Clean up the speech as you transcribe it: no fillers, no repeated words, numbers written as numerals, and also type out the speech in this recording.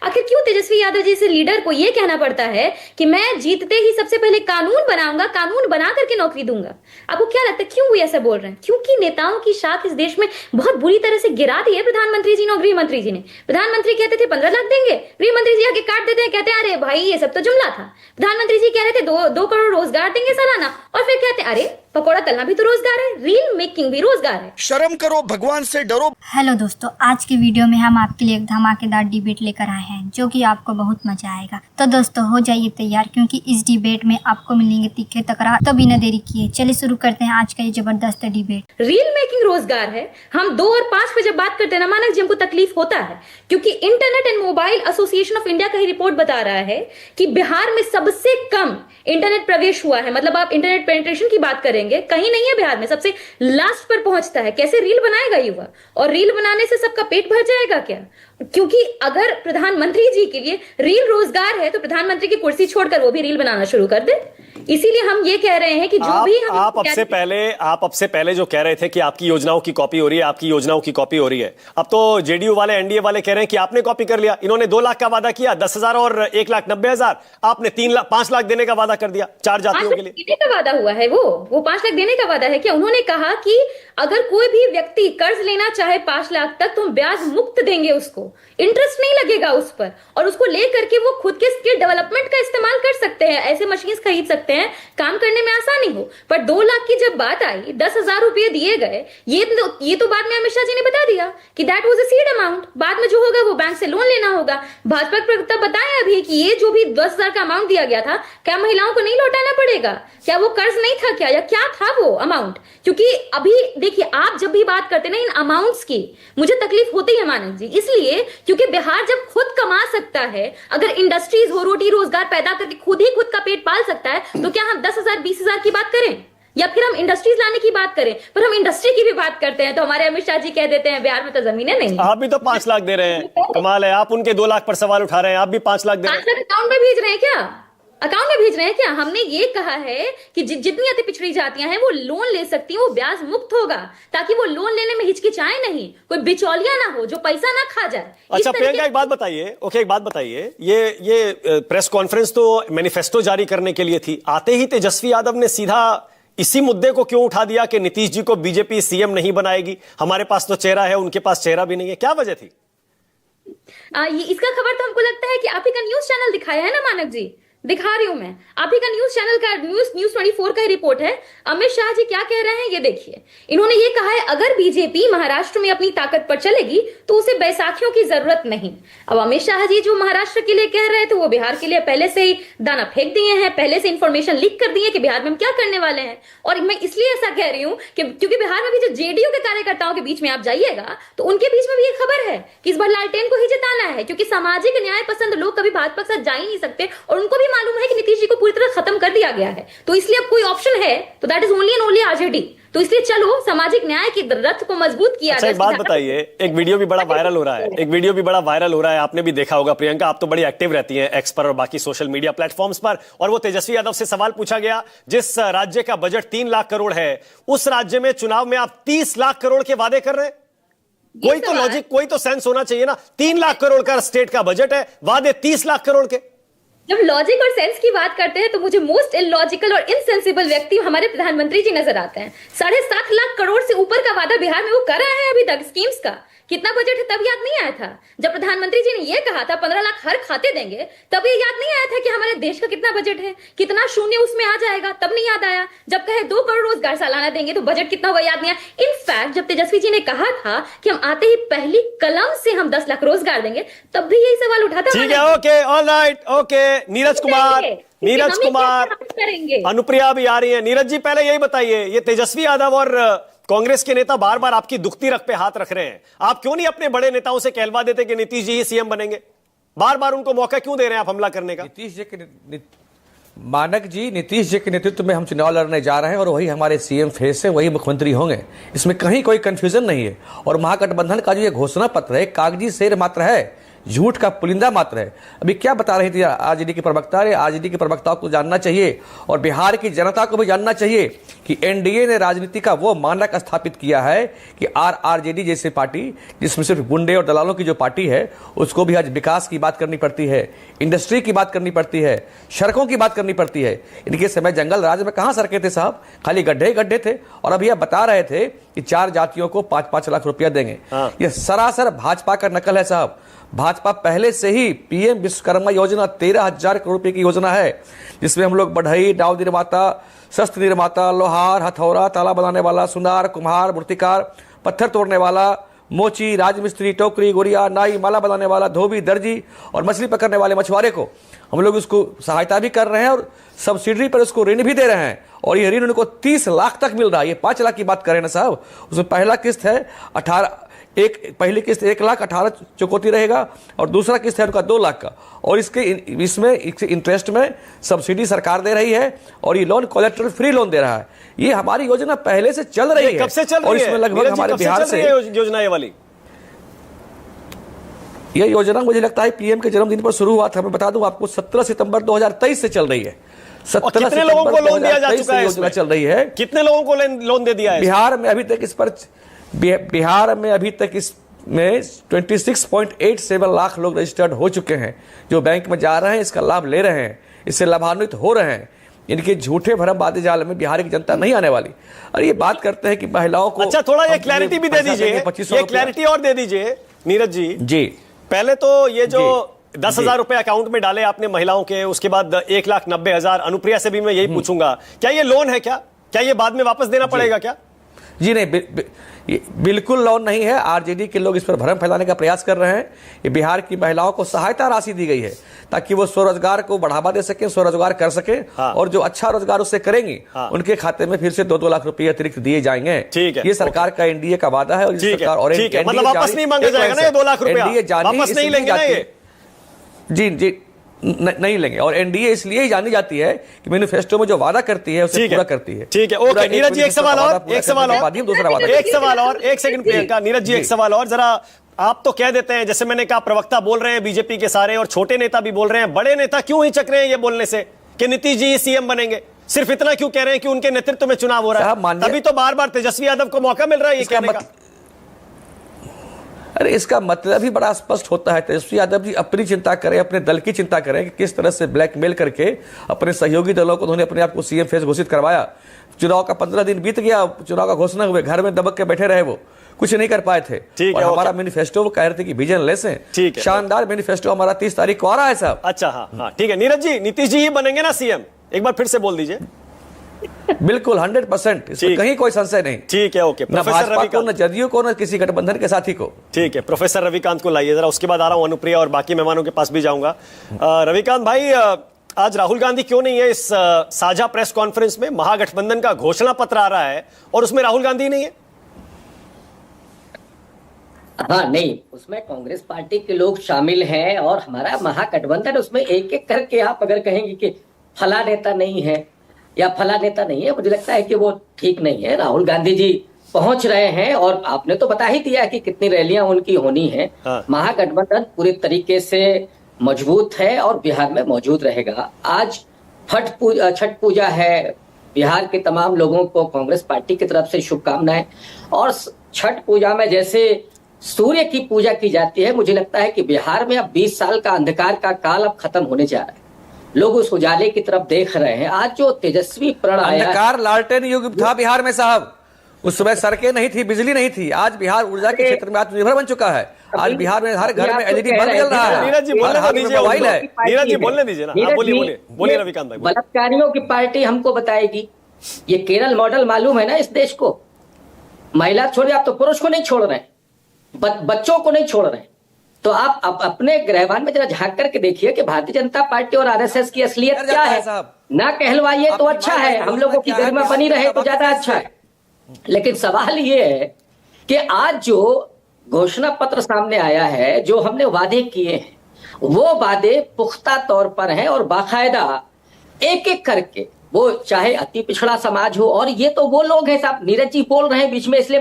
आखिर क्यों तेजस्वी यादव जैसे लीडर को ये कहना पड़ता है कि मैं जीतते ही सबसे पहले कानून बनाऊंगा, कानून बना करके नौकरी दूंगा? आपको क्या लगता है क्यों वो ऐसा बोल रहे हैं? क्योंकि नेताओं की शाख इस देश में बहुत बुरी तरह से गिरा दी है प्रधानमंत्री जी ने और गृह मंत्री जी ने। प्रधानमंत्री कहते थे 15 लाख देंगे, गृह मंत्री जी आके काट देते हैं, कहते हैं अरे भाई ये सब तो जुमला था। प्रधानमंत्री जी कह रहे थे 2 करोड़ रोजगार देंगे सालाना, और फिर कहते हैं अरे पकौड़ा तलना भी तो रोजगार है, रील मेकिंग भी रोजगार है। शर्म करो, भगवान से डरो। हेलो दोस्तों, आज के वीडियो में हम आपके लिए एक धमाकेदार डिबेट लेकर आए हैं जो कि आपको बहुत मजा आएगा। तो दोस्तों हो जाइए तैयार, क्योंकि इस डिबेट में आपको मिलेंगे तीखे तकरार। तो बिना देरी किए चलिए शुरू करते हैं आज का ये जबरदस्त डिबेट। रील मेकिंग रोजगार है। हम 2 और 5 पे जब बात करते हैं ना मानक जी, हमको तकलीफ होता है, क्योंकि internet and mobile association of India का ही रिपोर्ट बता रहा है कि बिहार में सबसे कम इंटरनेट प्रवेश हुआ है। मतलब आप इंटरनेट पेनिट्रेशन की बात करेंगे, कहीं नहीं है बिहार में, सबसे लास्ट पर पहुंचता है। कैसे रील बनाएगा युवा? और रील बनाने से सबका पेट भर जाएगा क्या? क्योंकि अगर प्रधानमंत्री जी के लिए रील रोजगार है तो प्रधानमंत्री की कुर्सी छोड़कर वो भी रील बनाना शुरू कर दे। इसीलिए हम ये कह रहे हैं कि जो भी हम आप अब से पहले जो कह रहे थे कि आपकी योजनाओं की कॉपी हो रही है, आपकी योजनाओं की कॉपी हो रही है, अब तो जेडीयू वाले, एनडीए वाले कह रहे हैं कि आपने कॉपी कर लिया। इन्होंने 2 लाख का वादा किया, 10,000 और 1,90,000, आपने 5 लाख देने का वादा कर दिया 4 जातियों के लिए। देने का वादा हुआ है, वो 5 लाख देने का वादा है क्या? उन्होंने कहा कि अगर कोई भी व्यक्ति कर्ज लेना चाहे 5 लाख तक तो हम ब्याज मुक्त देंगे, उसको इंटरेस्ट नहीं लगेगा उस पर, और उसको लेकर के वो खुद के स्किल डेवलपमेंट का इस्तेमाल कर सकते हैं, ऐसे मशीन खरीद सकते हैं, काम करने में आसानी हो। पर 2 लाख की जब बात आई, 10,000 रुपए दिए गए, ये तो बाद में अमित शाह जी ने बता दिया कि that was a seed amount, बाद में जो होगा वो बैंक से लोन लेना होगा। भाजपा के प्रवक्ता बताया अभी कि ये जो भी 10,000 का अमाउंट दिया गया था, क्या महिलाओं को नहीं लौटाना पड़ेगा? क्या वो कर्ज नहीं था क्या, या क्या था वो अमाउंट? क्योंकि अभी देखिए, आप जब भी बात करते ना इन अमाउंट्स की, मुझे तकलीफ होती है मानक जी, इसलिए क्योंकि बिहार जब खुद कमा सकता है, अगर इंडस्ट्रीज हो, रोटी रोजगार पैदा करके खुद ही खुद का पेट पाल सकता है, तो क्या हम 10,000 20,000 की बात करें, या फिर हम इंडस्ट्रीज लाने की बात करें? पर हम इंडस्ट्री की भी बात करते हैं तो हमारे अमित शाह जी कह देते हैं बिहार में तो जमीनें नहीं। आप भी तो 5 लाख दे रहे हैं, कमाल है। आप उनके 2 लाख पर सवाल उठा रहे हैं, आप भी 5 लाख दे रहे हैं। 5 लाख अकाउंट में भेज रहे हैं क्या? अकाउंट में भेज रहे हैं क्या? हमने ये कहा है कि जितनी अति पिछड़ी जातियां हैं वो लोन ले सकती हैं, वो ब्याज मुक्त होगा, ताकि वो लोन लेने में हिचकिचाए नहीं, कोई बिचौलिया ना हो जो पैसा ना खा जाए। अच्छा प्रियंका, एक बात बताइए, ये प्रेस कॉन्फ्रेंस तो मैनिफेस्टो जारी करने के लिए थी, आते ही तेजस्वी यादव ने सीधा इसी मुद्दे को क्यों उठा दिया कि नीतीश जी को बीजेपी सीएम नहीं बनाएगी, हमारे पास तो चेहरा है, उनके पास चेहरा भी नहीं है? क्या वजह थी? इसका खबर तो हमको लगता है कि आप ही का न्यूज चैनल दिखाया है ना मानक जी, दिखा रही हूं मैं, आप ही का न्यूज चैनल का न्यूज 24 का ही रिपोर्ट है। अमित शाह जी क्या कह रहे हैं ये देखिए। इन्होंने ये कहा है अगर बीजेपी महाराष्ट्र में अपनी ताकत पर चलेगी तो उसे बैसाखियों की जरूरत नहीं। अब अमित शाह जी जो महाराष्ट्र के लिए कह रहे थे वो बिहार के लिए पहले से ही दाना फेंक दिए हैं, पहले से इंफॉर्मेशन लीक कर दी है कि बिहार में हम क्या करने वाले हैं। और मैं इसलिए ऐसा कह रही हूं कि क्योंकि बिहार में भी जो जेडीयू के कार्यकर्ताओं के बीच में आप जाइएगा तो उनके बीच में भी ये खबर है कि इस बार लालटेन को ही जिताना है, क्योंकि सामाजिक न्याय पसंद लोग कभी भाजपा के साथ जा ही नहीं सकते, और उनको भी मालूम है कि नीतीश जी को पूरी तरह खत्म कर दिया गया है। तो इसलिए अब कोई ऑप्शन है तो that is only and only RJD. तो इसलिए चलो सामाजिक न्याय की रथ को मजबूत किया जाए। एक बात बताइए, एक वीडियो भी बड़ा वायरल हो रहा है, आपने भी देखा होगा प्रियंका, आप तो बड़ी एक्टिव रहती हैं एक्स पर और बाकी सोशल मीडिया प्लेटफॉर्म्स पर, और वो तेजस्वी यादव से सवाल पूछा गया जिस राज्य का बजट 3 लाख करोड़ है, उस राज्य में चुनाव में आप 30 लाख करोड़ के वादे कर रहे हैं। कोई तो लॉजिक, कोई तो सेंस होना चाहिए ना। 3 लाख करोड़ का स्टेट का बजट है, वादे 30 लाख करोड़ के। जब लॉजिक और सेंस की बात करते हैं तो मुझे मोस्ट इलॉजिकल और इनसेंसिबल व्यक्ति हमारे प्रधानमंत्री जी नजर आते हैं। 7.5 लाख करोड़ से ऊपर का वादा बिहार में वो कर रहे हैं अभी तक स्कीम्स का। कितना बजट है तब याद नहीं आया था? जब प्रधानमंत्री जी ने ये कहा था 15 लाख हर खाते देंगे, तब ये याद नहीं आया था कि हमारे देश का कितना बजट है, कितना शून्य उसमें आ जाएगा, तब नहीं याद आया। जब कहे 2 करोड़ रोजगार सालाना देंगे तो बजट कितना होगा याद नहीं आया। इनफैक्ट जब तेजस्वी जी ने कहा था कि हम आते ही पहली कलम से हम 10 लाख रोजगार देंगे, तब भी यही सवाल उठा था। ठीक है, okay, alright, okay. Neeraj Kumar, Anupriya भी आ रही है। नीरज जी पहले यही बताइए, ये तेजस्वी यादव और कांग्रेस के नेता बार बार आपकी दुखती रग पे हाथ रख रहे हैं, आप क्यों नहीं अपने बड़े नेताओं से कहलवा देते कि नीतीश जी ही सीएम बनेंगे? बार बार उनको मौका क्यों दे रहे हैं आप हमला करने का? नीतीश जी के नेतृत्व में हम चुनाव लड़ने जा रहे हैं और वही हमारे सीएम फेस से वही मुख्यमंत्री होंगे, इसमें कहीं कोई कंफ्यूजन नहीं है। और महागठबंधन का जो ये घोषणा पत्र है कागजी शेर मात्र है, झूठ का पुलिंदा मात्र है। अभी क्या बता रही थी आरजेडी की प्रवक्ता, आरजेडी के प्रवक्ताओं को जानना चाहिए और बिहार की जनता को भी जानना चाहिए कि एनडीए ने राजनीति का वो मानक स्थापित किया है कि आरजेडी जैसी पार्टी, जिसमें सिर्फ गुंडे और दलालों की जो पार्टी है, उसको भी आज विकास की बात करनी पड़ती है, इंडस्ट्री की बात करनी पड़ती है, सड़कों की बात करनी पड़ती है। इनके समय जंगल राज में कहां सड़कें थे साहब, खाली गड्ढे गड्ढे थे। और अभी आप बता रहे थे कि 4 जातियों को 5-5 लाख रुपया देंगे। यह सरासर भाजपा का नकल है साहब। भाजपा पहले से ही पीएम विश्वकर्मा योजना 13,000 करोड़ रुपए की योजना है, जिसमें हम लोग बढ़ई, नाव निर्माता, शस्त्र निर्माता, लोहार, हथौड़ा, ताला बनाने वाला, सुनार, कुम्हार, मूर्तिकार, पत्थर तोड़ने वाला, मोची, राजमिस्त्री, टोकरी, गुड़िया, नाई, माला बनाने वाला, धोबी, दर्जी और मछली पकड़ने वाले मछुआरे को हम लोग उसको सहायता भी कर रहे हैं और सब्सिडी पर उसको ऋण भी दे रहे हैं। और ये ऋण उनको 30 लाख तक मिल रहा है। ये 5 लाख की बात करें ना साहब, उसमें पहला किस्त है पहली किस्त 1,18,000 चुकौती रहेगा और दूसरा किस्त है उनका 2 लाख का। और इसमें इंटरेस्ट में सब्सिडी सरकार दे रही है और ये लोन कोलेट्रल फ्री लोन दे रहा है। ये हमारी योजना पहले से चल रही है। कब से चल रही है? और इसमें लगभग हमारे बिहार से योजना ये वाली, यह योजना मुझे लगता है पीएम के जन्मदिन पर शुरू हुआ था। मैं बता दूं आपको 17 सितंबर 2023 से चल रही है। 17 कितने लोगों को लोन दिया जा चुका है? योजना चल रही है। कितने लोगों को लोन दे दिया है? बिहार में अभी तक इसमें 26.87 लाख लोग रजिस्टर्ड हो चुके हैं, जो बैंक में जा रहे हैं, इसका लाभ ले रहे हैं, इससे लाभान्वित हो रहे हैं। इनके झूठे भरम वादे जाल में बिहार की जनता नहीं आने वाली। और ये बात करते हैं कि महिलाओं को, अच्छा थोड़ा ये क्लैरिटी भी दे दीजिए, ये क्लैरिटी और दे दीजिए नीरज जी। जी पहले तो ये जो 10,000 रुपए अकाउंट में डाले आपने महिलाओं के, उसके बाद 1,90,000, अनुप्रिया से भी मैं यही पूछूंगा, क्या ये लोन है? क्या ये बाद में वापस देना पड़ेगा क्या? जी नहीं, बिल्कुल लोन नहीं है। आरजेडी के लोग इस पर भ्रम फैलाने का प्रयास कर रहे हैं। ये बिहार की महिलाओं को सहायता राशि दी गई है ताकि वो स्वरोजगार को बढ़ावा दे सके, स्वरोजगार कर सके। हाँ। और जो अच्छा रोजगार उससे करेंगी, हाँ, उनके खाते में फिर से 2-2 लाख रुपए अतिरिक्त दिए जाएंगे। ठीक है, ये सरकार का एनडीए का वादा है। और सरकार और मतलब वापस नहीं मांगा जाएगा ना ये 2 लाख रुपया? वापस नहीं लेंगे ना ये? जी नहीं लेंगे। और एनडीए इसलिए ही जानी जाती है कि मैनिफेस्टो में जो वादा करती है उसे पूरा करती है। ठीक है, ओके नीरज जी, एक सवाल और, एक सेकंड प्रियंका, नीरज जी एक सवाल और। जरा आप तो कह देते हैं, जैसे मैंने कहा, प्रवक्ता बोल रहे हैं बीजेपी के सारे, और छोटे नेता भी बोल रहे हैं, बड़े नेता क्यों हिचक रहे हैं ये बोलने से कि नीतीश जी सीएम बनेंगे? सिर्फ इतना क्यों कह रहे हैं कि उनके नेतृत्व में चुनाव हो रहा है? तभी तो बार बार तेजस्वी यादव को मौका मिल रहा है ये कहने का। अरे इसका मतलब ही बड़ा स्पष्ट होता है। तेजस्वी यादव जी अपनी चिंता करें, अपने दल की चिंता करें कि किस तरह से ब्लैकमेल करके अपने सहयोगी दलों को उन्होंने अपने आप को सीएम फेस घोषित करवाया। चुनाव का 15 दिन बीत गया, चुनाव का घोषणा हुए, घर में दबक के बैठे रहे, वो कुछ नहीं कर पाए थे। और हमारा मैनिफेस्टो वो कह रहे थे कि विजन लेस है। शानदार मैनिफेस्टो हमारा 30 तारीख को आ रहा है साहब। अच्छा, हाँ ठीक है। नीरज जी, नीतीश जी ही बनेंगे ना सीएम? एक बार फिर से बोल दीजिए। बिल्कुल 100%, इसमें कहीं कोई संशय नहीं। ठीक है, ओके। न भाजपा को, न जदयू को, न किसी गठबंधन के साथी को। ठीक है, प्रोफेसर रविकांत को लाइए जरा, उसके बाद आ रहा हूं अनुप्रिया और बाकी मेहमानों के पास भी जाऊंगा। रविकांत भाई, आज राहुल गांधी क्यों नहीं है इस साझा प्रेस कॉन्फ्रेंस में? महागठबंधन का घोषणा पत्र आ रहा है और उसमें राहुल गांधी नहीं है। हाँ नहीं, उसमें कांग्रेस पार्टी के लोग शामिल हैं और हमारा महागठबंधन, उसमें एक एक करके आप अगर कहेंगे कि फला नेता नहीं है या फला नेता नहीं है, मुझे लगता है कि वो ठीक नहीं है। राहुल गांधी जी पहुंच रहे हैं और आपने तो बता ही दिया कि कितनी रैलियां उनकी होनी है। हाँ। महागठबंधन पूरे तरीके से मजबूत है और बिहार में मौजूद रहेगा। आज छठ पूजा है, बिहार के तमाम लोगों को कांग्रेस पार्टी की तरफ से शुभकामनाएं। और छठ पूजा में जैसे सूर्य की पूजा की जाती है, मुझे लगता है कि बिहार में अब 20 साल का अंधकार का काल अब खत्म होने जा रहा है। लोग उस उजाले की तरफ देख रहे हैं। आज जो तेजस्वी प्रण आया, अंधकार लालटेन युग था बिहार में साहब। उस समय सड़कें नहीं थी, बिजली नहीं थी। आज बिहार ऊर्जा के क्षेत्र में आत्मनिर्भर बन चुका है। आज बिहार में हर घर में एलईडी बल्ब जल रहा है। नीरज जी मोबाइल है। नीरज जी बोलने दीजिए ना, बोलिए रविकांत भाई। बलात्कारियों की पार्टी हमको बताएगी। ये केरल मॉडल मालूम है ना इस देश को? महिला छोड़िए, आप तो पुरुष को नहीं छोड़ रहे, बच्चों को नहीं छोड़ रहे। तो आप अपने गृहवान में जरा झांक करके देखिए कि भारतीय जनता पार्टी और आरएसएस की असलियत क्या है। ना कहलवाइए तो अच्छा है, हम लोगों की गरिमा बनी रहे तो ज्यादा अच्छा है। लेकिन सवाल ये है कि आज जो घोषणा पत्र सामने आया है, जो हमने वादे किए हैं, वो वादे पुख्ता तौर पर हैं और बाकायदा एक एक करके, वो चाहे अति पिछड़ा समाज हो, और ये तो वो लोग हैं साहब, नीरज जी बोल रहे हैं बीच में इसलिए